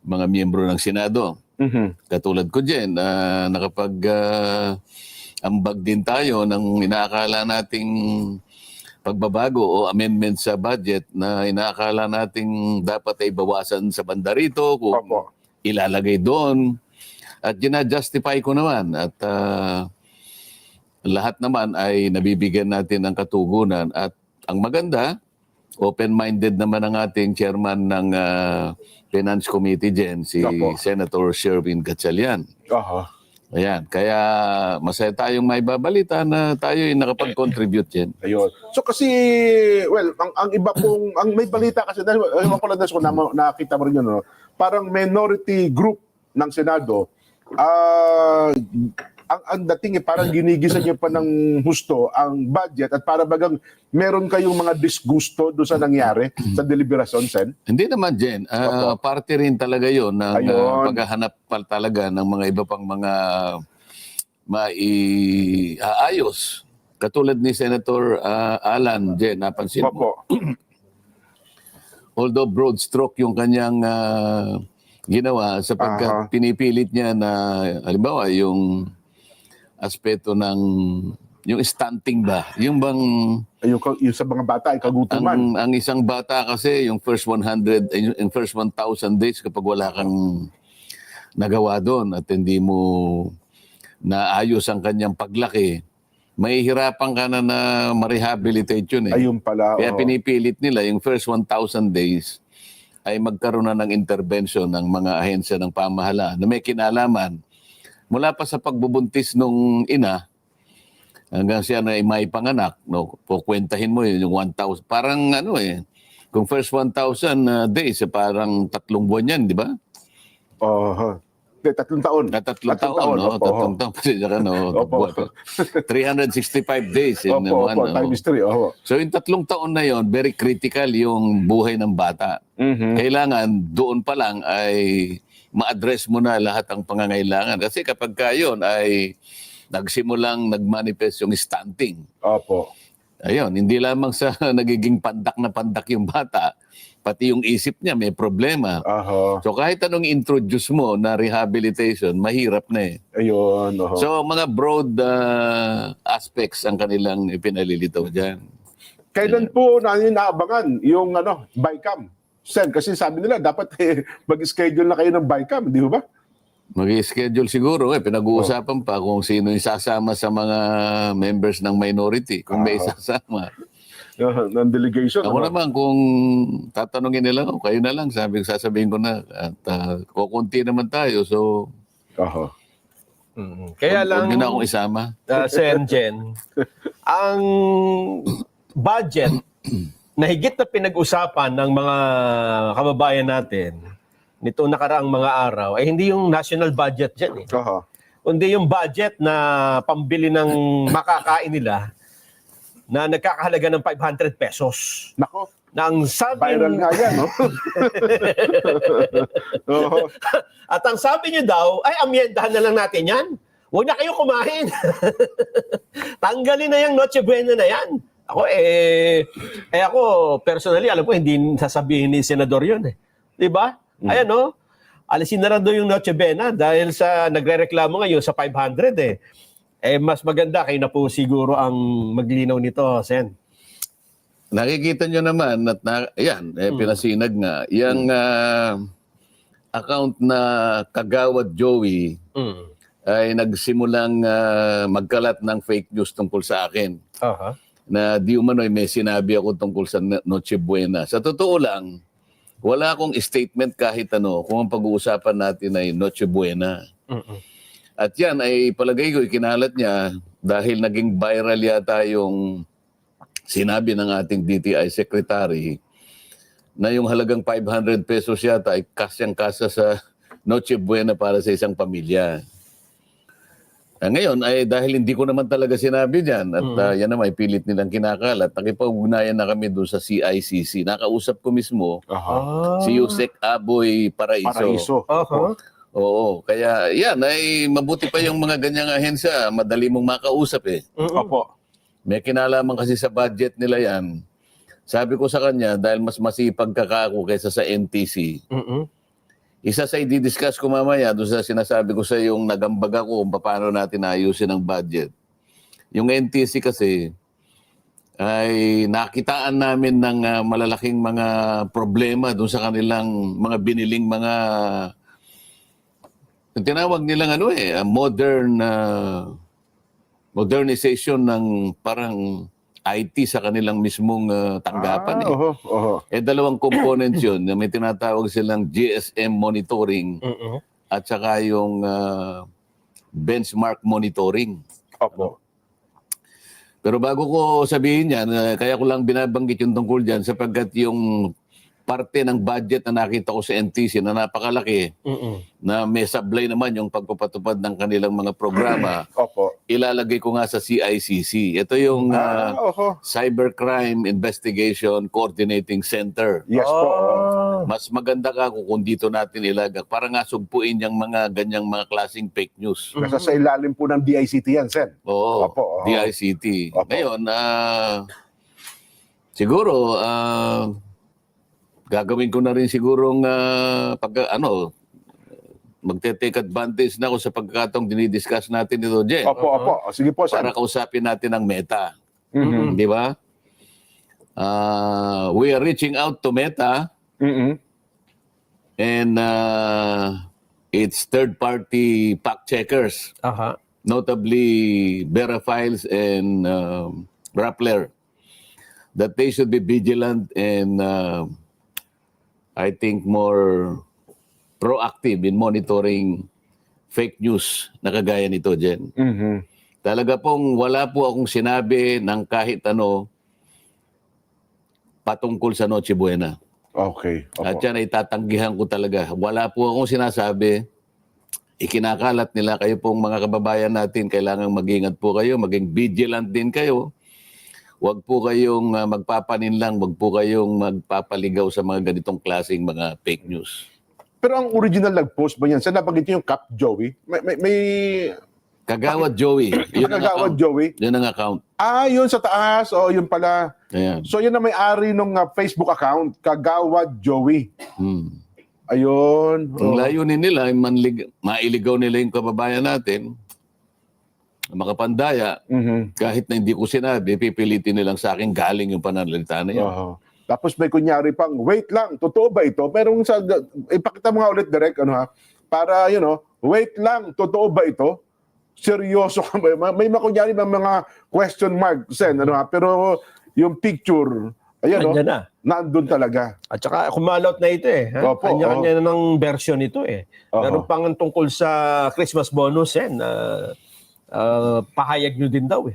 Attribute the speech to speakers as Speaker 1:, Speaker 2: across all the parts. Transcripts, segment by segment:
Speaker 1: mga miyembro ng Senado. Katulad ko dyan, ambag din tayo ng inaakala nating pagbabago o amendment sa budget na inaakala nating dapat ay bawasan sa banda rito kung
Speaker 2: Opo.
Speaker 1: ilalagay doon. At gina-justify ko naman at lahat naman ay nabibigyan natin ng katugunan. At ang maganda, open-minded naman ang ating chairman ng Finance Committee dyan, si
Speaker 2: Opo.
Speaker 1: Senator Sherwin Gatchalian.
Speaker 2: Aha.
Speaker 1: Ayan, kaya masaya tayong may babalita na tayo ay nakapag-contribute dyan.
Speaker 2: Ayun. So kasi, well, ang iba pong, ang may balita kasi, ewan ko lang kung nakita mo rin yun, no? Parang minority group ng Senado, ang dating parang ginigisa niyo pa ng husto ang budget at para bagang meron kayong mga disgusto doon sa nangyari sa deliberasyon, Sen?
Speaker 1: Hindi naman, Jen. Parte rin talaga yun ng paghahanap pa talaga ng mga iba pang mga maiaayos. Katulad ni Senator Alan, Jen, napansin mo.
Speaker 2: Opo.
Speaker 1: Although broad stroke yung kanyang ginawa sapagkat pinipilit niya na, halimbawa, yung aspeto ng yung stunting ba? Yung bang
Speaker 2: Yung sa mga bata ay kagutuman.
Speaker 1: ang isang bata kasi yung first 100 yung first 1,000 days kapag wala kang nagawa doon at hindi mo naayos ang kanyang paglaki, mahihirapan ka na ma-rehabilitate yun eh.
Speaker 2: Ayun pala.
Speaker 1: Kaya pinipilit nila yung first 1,000 days ay magkaroon na ng intervention ng mga ahensya ng pamahalaan na may kinalaman mula pa sa pagbubuntis nung ina hanggang siya na may panganak, no? Kukwentahin mo yun, yung 1,000. Parang kung first 1,000 days, parang 3 buwan yan, di ba?
Speaker 2: 3 taon.
Speaker 1: Tatlong taon, no?
Speaker 2: Opo.
Speaker 1: 3 taon.
Speaker 2: Opo.
Speaker 1: 365 days.
Speaker 2: Opo, times 3.
Speaker 1: So yung 3 taon na yon, very critical yung buhay ng bata. Kailangan doon pa lang ay ma-address mo na lahat ang pangangailangan. Kasi kapag yun ay nagsimulang nagmanifest yung stunting.
Speaker 2: Opo.
Speaker 1: Ayun, hindi lamang sa nagiging pandak na pandak yung bata, pati yung isip niya may problema. So kahit anong introduce mo na rehabilitation, mahirap na eh.
Speaker 2: Ayun.
Speaker 1: So mga broad aspects ang kanilang ipinalilitaw dyan.
Speaker 2: Kailan po namin naabangan yung BICAM? Sen, kasi sabi nila dapat mag-schedule na kayo ng BICAM, di ba?
Speaker 1: Mag-schedule siguro, pinag-uusapan pa kung sino yung sasama sa mga members ng minority, kung may sasama.
Speaker 2: Ng delegation.
Speaker 1: Ako naman, kung tatanungin nila, kayo na lang, sasabihin ko na, at kukunti naman tayo, so
Speaker 3: Kaya lang,
Speaker 1: huwag nyo na akong isama.
Speaker 3: Sen Jen, ang budget na higit na pinag-usapan ng mga kababayan natin nito nakaraang mga araw ay hindi yung national budget dyan eh. Kundi yung budget na pambili ng makakain nila na nagkakahalaga ng 500 pesos.
Speaker 2: Nako.
Speaker 3: Na ang sabi
Speaker 2: Viral nga yan, no?
Speaker 3: At ang sabi niyo daw, ay amyendahan na lang natin yan. Huwag na kayo kumain. Tanggalin na yung Noche Buena na yan. Ako personally, alam ko, hindi sasabihin ni Senador yun eh. Diba? Ayan, no? Alisin na lang doon yung Noche Buena dahil sa nagre-reklamo ngayon sa 500 eh. Mas maganda kayo na po siguro ang maglinaw nito, Sen.
Speaker 1: Nakikita nyo naman at pinasinag nga. Yung account na Kagawad Joey ay nagsimulang magkalat ng fake news tungkol sa akin. Na di umano'y may sinabi ako tungkol sa Noche Buena. Sa totoo lang, wala akong statement kahit ano kung ang pag-uusapan natin ay Noche Buena. At yan ay palagay ko ikinalat niya dahil naging viral yata yung sinabi ng ating DTI Secretary na yung halagang 500 pesos yata ay kasyang-kasa sa Noche Buena para sa isang pamilya. Ngayon, ay dahil hindi ko naman talaga sinabi dyan at yan naman, pilit nilang kinakalat, nakipag-ugnayan na kami doon sa CICC. Nakausap ko mismo si Yusek Aboy Paraiso. Oo, kaya yan, ay mabuti pa yung mga ganyang ahensya, madali mong makausap eh. May kinalaman kasi sa budget nila yan. Sabi ko sa kanya, dahil mas masipag ka ako kaysa sa NTC, isa sa i-discuss ko mamaya doon sa sinasabi ko sa yung nagambaga ko kung paano natin ayusin ang budget. Yung NTC kasi ay nakitaan namin ng malalaking mga problema doon sa kanilang mga biniling mga tinawag nilang modernization ng parang IT sa kanilang mismong tanggapan. Dalawang components yun. May tinatawag silang GSM monitoring at saka yung benchmark monitoring.
Speaker 2: Opo.
Speaker 1: Pero bago ko sabihin yan, kaya ko lang binabanggit yung tungkol dyan sapagkat yung parte ng budget na nakita ko sa NTC na napakalaki, na may sablay naman yung pagpapatupad ng kanilang mga programa,
Speaker 2: Opo.
Speaker 1: ilalagay ko nga sa CICC. Ito yung Cybercrime Investigation Coordinating Center.
Speaker 2: Yes po.
Speaker 1: Mas maganda ka kung dito natin ilagak para nga sugpuin yung mga ganyang mga klaseng fake news.
Speaker 2: Nasa sa ilalim po ng DICT yan, Sen.
Speaker 1: Oo,
Speaker 2: Opo.
Speaker 1: DICT.
Speaker 2: Opo.
Speaker 1: Ngayon, siguro, gagawin ko na rin sigurong magte-take advantage na ako sa pagkakataong dinidiscuss natin ito, Jen.
Speaker 2: Opo. Sige po, Sen.
Speaker 1: Para kausapin natin ang Meta. Di ba? We are reaching out to Meta and its third-party fact checkers, notably Verifiles and Rappler, that they should be vigilant and I think more proactive in monitoring fake news na kagaya nito, Jen. Talaga pong wala po akong sinabi ng kahit ano patungkol sa Noche Buena.
Speaker 2: Okay. Opo.
Speaker 1: At yan ay tatanggihan ko talaga. Wala po akong sinasabi. Ikinakalat nila, kayo pong mga kababayan natin, kailangan mag-ingat po kayo, maging vigilant din kayo. Huwag po kayong magpapaninlang, huwag po kayong magpapaligaw sa mga ganitong klaseng mga fake news.
Speaker 2: Pero ang original nag-post ba yan? Sen, nabanggit niyo yung Cap Joey? May
Speaker 1: Kagawad Joey. Yun ang
Speaker 2: Kagawad
Speaker 1: account.
Speaker 2: Joey?
Speaker 1: Yun ang account.
Speaker 2: Yun sa taas. Yun pala.
Speaker 1: Ayan.
Speaker 2: So, yun na may-ari ng Facebook account, Kagawad Joey. Ayun.
Speaker 1: Ang layunin nila, ay mailigaw nila yung kababayan natin, makapandaya, kahit na hindi ko sinabi, pipilitin nilang sa akin galing yung pananalita na yun.
Speaker 2: Tapos may kunyari pang, wait lang, totoo ba ito? Pero ipakita mo nga ulit, Direk, para, wait lang, totoo ba ito? Seryoso ka ba? May makunyari mga question mark, Sen, pero yung picture,
Speaker 3: Nandiyan na.
Speaker 2: nandun talaga.
Speaker 3: At saka kumalot na ito
Speaker 2: Opo,
Speaker 3: Kanya-kanya na ng version ito Meron pang tungkol sa Christmas bonus na pahayag nyo din daw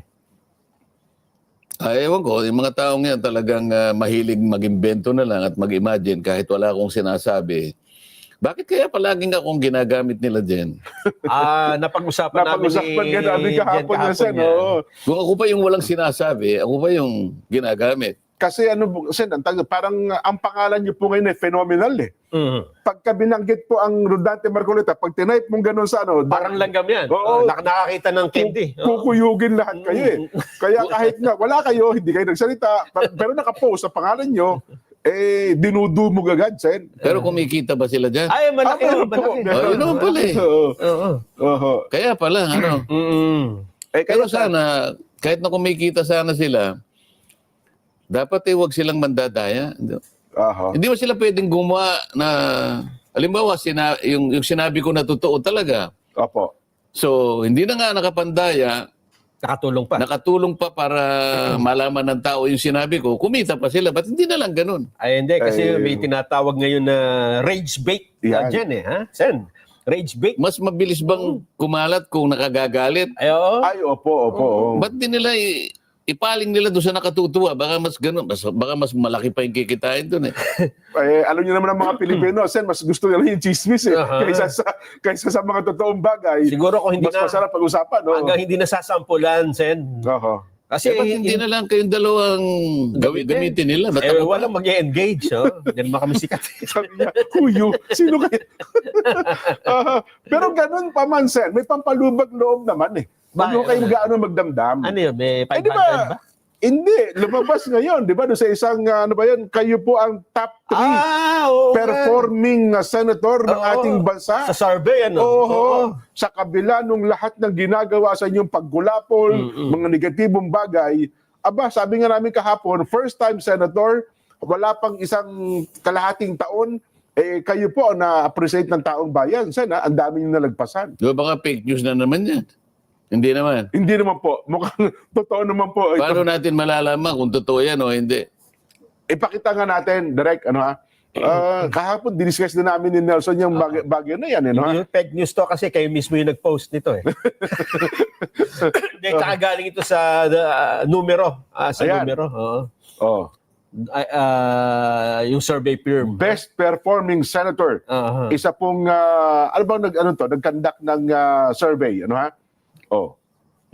Speaker 1: Ewan ko, yung mga taong yan talagang mahilig mag-imbento na lang at mag-imagine kahit wala akong sinasabi. Bakit kaya palaging akong ginagamit nila dyan?
Speaker 3: Napag-usapan namin
Speaker 2: kahapon na, Sen.
Speaker 1: Kung ako pa yung walang sinasabi, ako pa yung ginagamit.
Speaker 2: Kasi Sen, parang ang pangalan niyo po ngayon phenomenal Pagka binanggit po ang Rodante Marcoleta, pag tinype mong gano'n sa
Speaker 3: parang langgam yan. Nakakita ng candy.
Speaker 2: Kukuyugin lahat kayo Kaya kahit nga wala kayo, hindi kayo nagsalita, pero nakapost sa pangalan niyo, dinudumog agad, Sen.
Speaker 1: Pero kumikita ba sila dyan?
Speaker 3: Ay, malaki.
Speaker 1: Yun naman pala Kaya pala, pero sana, kahit na kumikita sana sila, dapat huwag silang mandadaya. Hindi mo sila pwedeng gumawa na, halimbawa, yung sinabi ko na totoo talaga.
Speaker 2: Opo.
Speaker 1: So, hindi na nga nakapandaya, nakatulong pa para malaman ng tao yung sinabi ko, kumita pa sila. Ba't hindi na lang ganun?
Speaker 3: Ay, hindi. Kasi may tinatawag ngayon na rage bait dyan Sen, rage bait.
Speaker 1: Mas mabilis bang kumalat kung nakagagalit?
Speaker 2: Ay, opo.
Speaker 1: Ba't di nila ipaling nila doon sa nakatutuwa? Baka mas ganun. Baka mas malaki pa yung kikitain doon
Speaker 2: Alam niyo naman ang mga Pilipino, Sen, mas gusto nila yung chismis kaysa sa mga totoong bagay.
Speaker 3: Siguro kung hindi
Speaker 2: mas masarap pag-usapan.
Speaker 3: Hanggang hindi nasasampulan, Sen. Kasi
Speaker 1: ba't hindi na lang kayong dalawang gamitin nila?
Speaker 3: Walang mag-engage. Hindi naman kami sikat.
Speaker 2: Sabi niya, huyo, sino kayo? Pero ganun pa man, Sen. May pampalubag loob naman Huwag mo kayo gaano magdamdam.
Speaker 3: Ano yun? May 500
Speaker 2: di ba?
Speaker 3: ba?
Speaker 2: Hindi, lumabas ngayon, di ba? Doon sa isang, ano ba yan, kayo po ang top 3
Speaker 3: Oo nga.
Speaker 2: performing senator ng
Speaker 3: Oo.
Speaker 2: ating bansa.
Speaker 3: Sa survey, ano?
Speaker 2: Oo. Sa kabila nung lahat ng ginagawa sa inyong paggulapol, mga negatibong bagay, aba, sabi nga namin kahapon, first time senator, wala pang isang kalahating taon, kayo po na-appreciate ng taong bayan. Sana, ang dami nyo nalagpasan.
Speaker 1: Di ba baka fake news na naman yan? Hindi naman.
Speaker 2: Hindi naman po. Mukhang totoo naman po.
Speaker 1: Paano natin malalaman kung totoo yan o hindi?
Speaker 2: Ipakita nga natin, direct, ano ha? Kahapon, diniscuss na namin ni Nelson yung bagay na yan, ano ha?
Speaker 3: Yung fake news to kasi kayo mismo yung nag-post nito eh. Hindi, tsaka galing ito sa numero. Sa
Speaker 2: Ayan.
Speaker 3: numero. Oo.
Speaker 2: Oh.
Speaker 3: Yung survey firm.
Speaker 2: Best performing senator.
Speaker 3: Aha.
Speaker 2: Isa pong, ano bang nag-conduct ng survey, ano ha? Oh,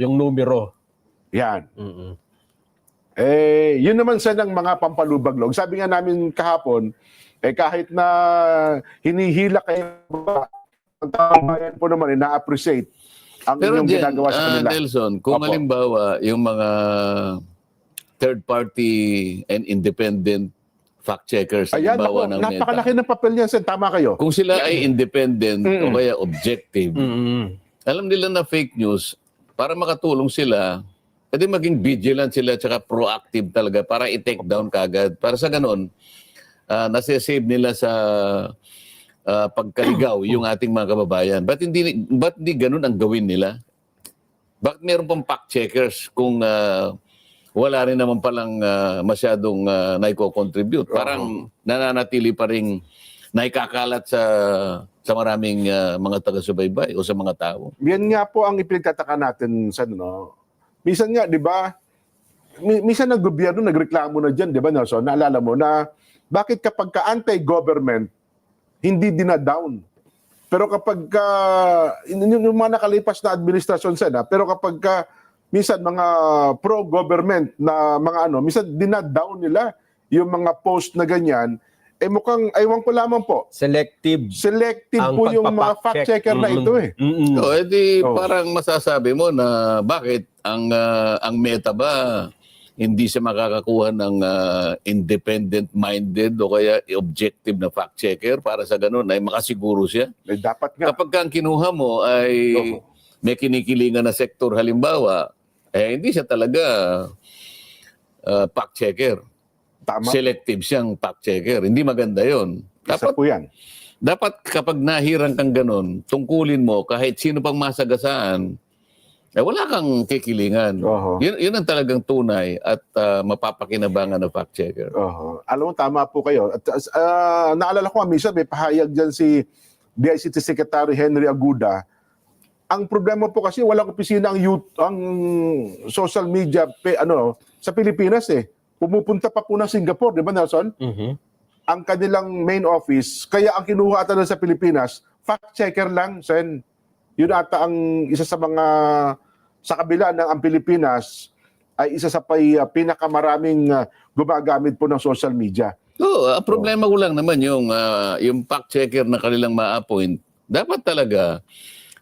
Speaker 3: Yung numero.
Speaker 2: yan.
Speaker 3: Mm-mm.
Speaker 2: Yun naman sa ng mga pampalubaglog. Sabi nga namin kahapon, kahit na hinihila kayo, ang taong bayan po naman, na-appreciate ang
Speaker 1: Pero
Speaker 2: inyong
Speaker 1: Jen,
Speaker 2: ginagawa sa kanila.
Speaker 1: Nelson, kung
Speaker 2: Opo.
Speaker 1: halimbawa yung mga third party and independent fact checkers,
Speaker 2: Ayan,
Speaker 1: halimbawa
Speaker 2: ako,
Speaker 1: ng
Speaker 2: napakalaki
Speaker 1: Meta,
Speaker 2: ng papel niyan, Sen. Tama kayo.
Speaker 1: kung sila ay independent o kaya objective,
Speaker 3: Mm-mm.
Speaker 1: alam nila na fake news, para makatulong sila, edi maging vigilant sila tsaka proactive talaga para i-take down kagad. Para sa ganun, nasa-save nila sa pagkaligaw yung ating mga kababayan. Ba't hindi ganun ang gawin nila? Bakit meron pang fact checkers kung wala rin naman palang masyadong naiko-contribute? Parang nananatili pa rin naikakalat sa maraming mga taga-subaybay o sa mga tao.
Speaker 2: Yan nga po ang ipinagtataka natin sa no. Minsan nga, 'di ba? Minsan ang gobyerno nagreklamo na diyan, 'di ba, Nelson? Naalala mo na bakit kapag ka anti-government hindi dinadown? Pero kapag yung mga nakalipas na administrasyon sana, pero kapag minsan mga pro-government na mga minsan dinadown nila yung mga post na ganyan. Mukhang, aywan ko lamang po,
Speaker 3: Selective.
Speaker 2: selective po yung mga fact checker na ito eh.
Speaker 3: Mm-mm.
Speaker 1: So, edi parang masasabi mo na bakit ang Meta ba hindi siya makakakuha ng independent-minded o kaya objective na fact checker para sa ganun ay makasiguro siya.
Speaker 2: Dapat nga.
Speaker 1: Kapag ang kinuha mo ay may kinikilingan na sektor halimbawa, hindi siya talaga fact checker.
Speaker 2: Tama.
Speaker 1: Selective siyang fact checker. Hindi maganda yon.
Speaker 2: Isa po yan.
Speaker 1: Dapat kapag nahirang kang ganun, tungkulin mo kahit sino pang masagasaan, wala kang kikilingan.
Speaker 2: Oho.
Speaker 1: Yun ang talagang tunay at mapapakinabangan na fact checker.
Speaker 2: Alam mo, tama po kayo. At naalala ko, minsan may pahayag dyan si DICT Secretary Henry Aguda. Ang problema po kasi walang opisina ang social media sa Pilipinas eh. Pumupunta pa po ng Singapore, di ba, Nelson?
Speaker 3: Mhm.
Speaker 2: Ang kanilang main office, kaya ang kinuha ata sa Pilipinas, fact checker lang, Sen. Yun ata ang isa sa mga, sa kabila ng ang Pilipinas, ay isa sa pinakamaraming gumagamit po ng social media.
Speaker 1: Ang problema ko lang naman yung fact checker na kanilang ma-appoint. Dapat talaga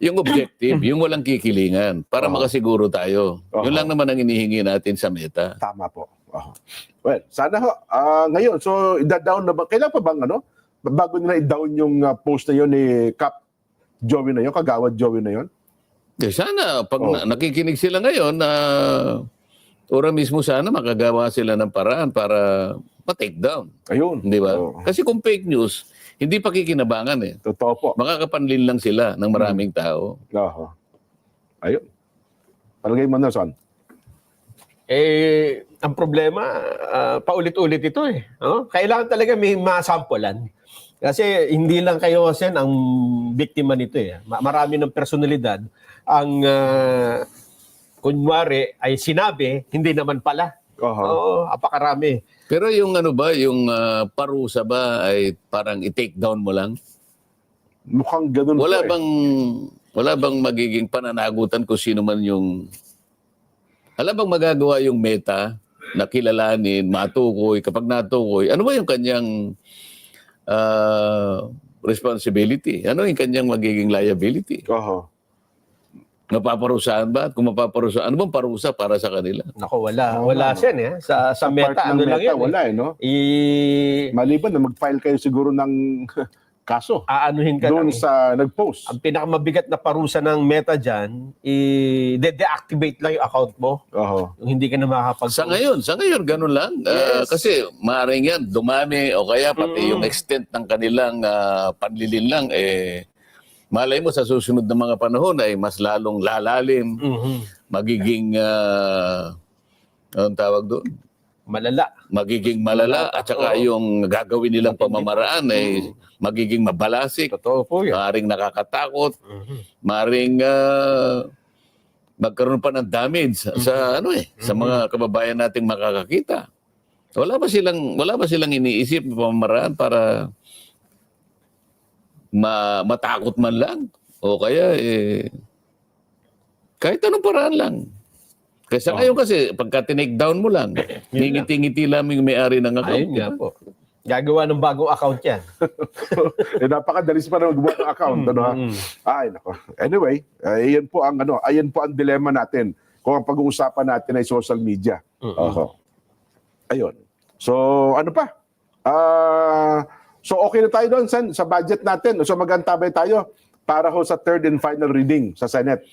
Speaker 1: yung objective, yung walang kikilingan para makasiguro tayo. Yun lang naman ang inihingi natin sa Meta.
Speaker 2: Tama po. Well, sana ho, ngayon, so i-down na ba? Kailan pa bang bago nila i-down yung post na yun ni Cap Joey na yun, Kagawad Joey na yun?
Speaker 1: Sana, pag nakikinig sila ngayon, ora mismo sana makagawa sila ng paraan para ma-take down.
Speaker 2: Ayun.
Speaker 1: Di ba? Kasi kung fake news, hindi pa kikinabangan eh.
Speaker 2: Totoo po.
Speaker 1: Makakapanlin lang sila ng maraming tao.
Speaker 2: Ayun. Palagay mo, Nelson.
Speaker 3: Ang problema, paulit-ulit ito eh. Kailangan talaga may masampulan. Kasi hindi lang kayo, Sen, ang biktima nito eh. Marami ng personalidad ang kunwari ay sinabi, hindi naman pala. Oo, apakarami.
Speaker 1: Pero yung yung parusa ba ay parang i-take down mo lang?
Speaker 2: Mukhang ganun
Speaker 1: Wala
Speaker 2: po
Speaker 1: wala bang magiging pananagutan kung sino man yung... Alam bang magagawa yung Meta na kilalanin, matukoy, kapag natukoy, ano ba yung kanyang responsibility? Ano yung kanyang magiging liability? Mapaparusahan ba? At kung mapaparusahan, ano bang parusa para sa kanila?
Speaker 3: Nako, wala siya eh. Sa
Speaker 2: part
Speaker 3: Meta,
Speaker 2: ng
Speaker 3: ano lang
Speaker 2: Meta,
Speaker 3: yan.
Speaker 2: wala no? Maliban na mag-file kayo siguro ng kaso
Speaker 3: Aanuhin ka
Speaker 2: doon
Speaker 3: lang eh.
Speaker 2: sa nag-post.
Speaker 3: Ang pinakamabigat na parusa ng Meta dyan, i-deactivate lang yung account mo.
Speaker 2: Oho.
Speaker 3: Yung hindi ka na makakapag-
Speaker 1: Sa ngayon, ganun lang.
Speaker 3: Yes.
Speaker 1: Kasi maaaring yan, dumami o kaya pati yung extent ng kanilang panlilin lang, malay mo sa susunod na mga panahon ay mas lalong lalalim, magiging, anong tawag doon?
Speaker 3: Malala.
Speaker 1: Magiging malala at saka yung gagawin nilang pamamaraan ay magiging mabalasik,
Speaker 3: Totoo po yan.
Speaker 1: maaaring nakakatakot, maaaring magkaroon pa ng damage sa sa mga kababayan nating makakakita. Wala ba silang iniisip na pamamaraan para matakot man lang o kaya kahit anong paraan lang. Kaysa ngayon kasi pagka tinake down mo lang, ngingiti-ngiti lang yung may-ari ng account.
Speaker 3: Ayun nga po. Gagawa ng bagong account yan.
Speaker 2: Napakadalis pa na magbuhat ng account, ano ha? Ay, nako. Anyway, ayan po ang dilemma natin kung ang pag-uusapan natin ay social media. Oho. Ayun. So, ano pa? So, okay na tayo doon, Sen, sa budget natin. So, magantabay tayo para ho sa third and final reading sa Senate.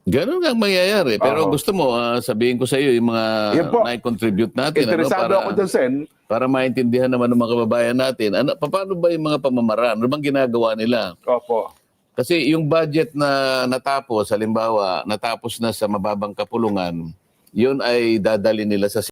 Speaker 1: Ganun nga ang mangyayari. Pero
Speaker 2: Oo.
Speaker 1: gusto mo, sabihin ko sa iyo yung mga
Speaker 2: Yan po.
Speaker 1: na-contribute natin.
Speaker 2: Interesado
Speaker 1: para,
Speaker 2: ako dyan, Sen.
Speaker 1: para maintindihan naman ng mga kababayan natin. Paano ba yung mga pamamaraan? Ano bang ginagawa nila?
Speaker 2: Opo.
Speaker 1: Kasi yung budget na natapos, halimbawa, natapos na sa mababang kapulungan, yun ay dadali nila sa